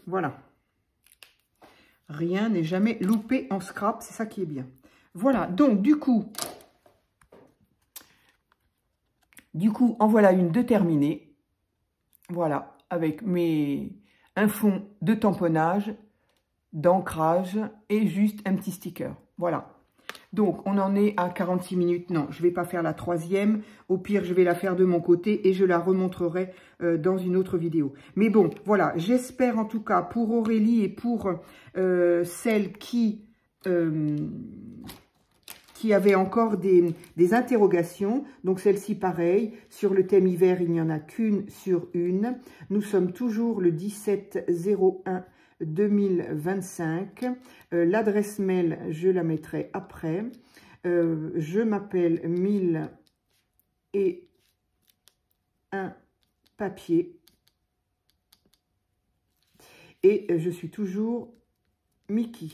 Voilà. Rien n'est jamais loupé en scrap, c'est ça qui est bien. Voilà, donc du coup, en voilà une de terminée. Voilà, avec un fond de tamponnage, d'ancrage et juste un petit sticker. Voilà. Donc, on en est à 46 minutes. Non, je ne vais pas faire la troisième. Au pire, je vais la faire de mon côté et je la remontrerai dans une autre vidéo. Mais bon, voilà. J'espère en tout cas pour Aurélie et pour celles qui avaient encore des interrogations. Donc, celle-ci, pareil. Sur le thème hiver, il n'y en a qu'une sur une. Nous sommes toujours le 17/01 2025. L'adresse mail, je la mettrai après. Je m'appelle 1001 papier. Et je suis toujours Mickey.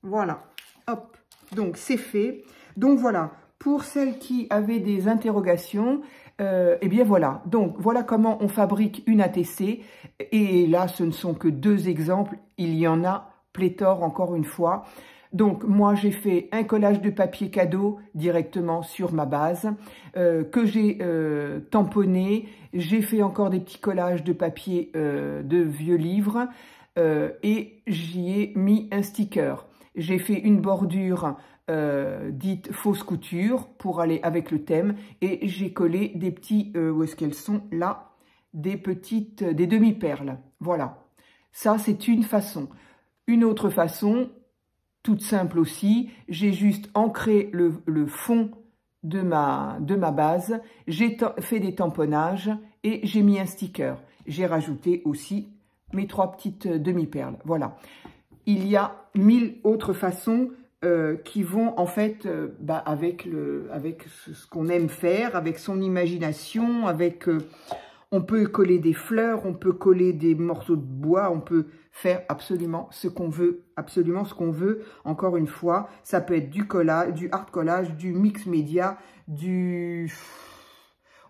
Voilà. Hop. Donc, c'est fait. Donc, voilà. Pour celles qui avaient des interrogations, eh bien voilà, donc voilà comment on fabrique une ATC, et là ce ne sont que 2 exemples, il y en a pléthore encore une fois. Donc moi j'ai fait un collage de papier cadeau directement sur ma base, que j'ai tamponné, j'ai fait encore des petits collages de papier de vieux livres, et j'y ai mis un sticker. J'ai fait une bordure dite fausse couture pour aller avec le thème, et j'ai collé des petits, où est-ce qu'elles sont là, des demi-perles. Voilà, ça c'est une façon. Une autre façon, toute simple aussi, j'ai juste ancré le fond de ma base, j'ai fait des tamponnages et j'ai mis un sticker. J'ai rajouté aussi mes 3 petites demi-perles. Voilà. Il y a 1000 autres façons qui vont en fait avec ce qu'on aime faire, avec son imagination, avec on peut coller des fleurs, on peut coller des morceaux de bois, on peut faire absolument ce qu'on veut, Encore une fois, ça peut être du collage, du art collage, du mix média,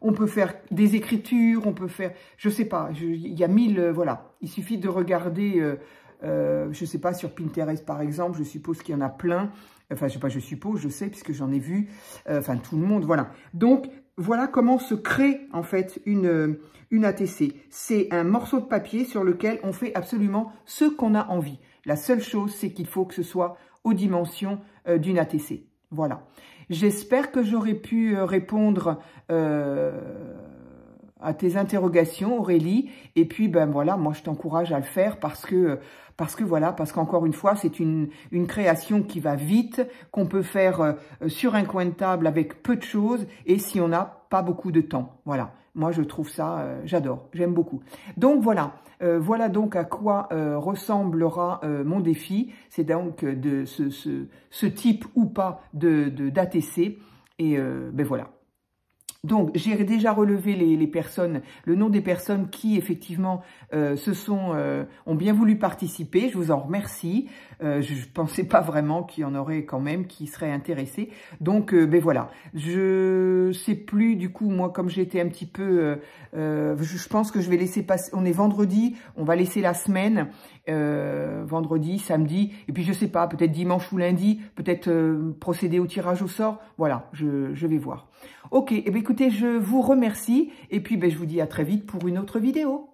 on peut faire des écritures, on peut faire, je sais pas, il y a 1000, voilà. Il suffit de regarder, je sais pas, sur Pinterest par exemple, je suppose qu'il y en a plein. Enfin, je sais pas, je suppose, je sais, puisque j'en ai vu. Enfin, tout le monde, voilà. Donc, voilà comment se crée, en fait, une ATC. C'est un morceau de papier sur lequel on fait absolument ce qu'on a envie. La seule chose, c'est qu'il faut que ce soit aux dimensions d'une ATC. Voilà. J'espère que j'aurai pu répondre à tes interrogations, Aurélie. Et puis, ben voilà, moi, je t'encourage à le faire parce qu'encore une fois, c'est une création qui va vite, qu'on peut faire sur un coin de table avec peu de choses et si on n'a pas beaucoup de temps. Voilà. Moi, je trouve ça, j'adore, j'aime beaucoup. Donc, voilà. Voilà donc à quoi ressemblera mon défi. C'est donc de ce type ou pas d'ATC. Et ben voilà. Donc, j'ai déjà relevé les personnes, le nom des personnes qui, effectivement, ont bien voulu participer. Je vous en remercie. Je ne pensais pas vraiment qu'il y en aurait quand même qui seraient intéressés. Donc, ben voilà. Je sais plus, du coup, moi, comme j'étais un petit peu... je pense que je vais laisser passer... On est vendredi, on va laisser la semaine, vendredi, samedi, et puis je sais pas, peut-être dimanche ou lundi, peut-être procéder au tirage au sort. Voilà, je vais voir. Ok, eh bien, écoutez, je vous remercie, et puis ben, je vous dis à très vite pour une autre vidéo.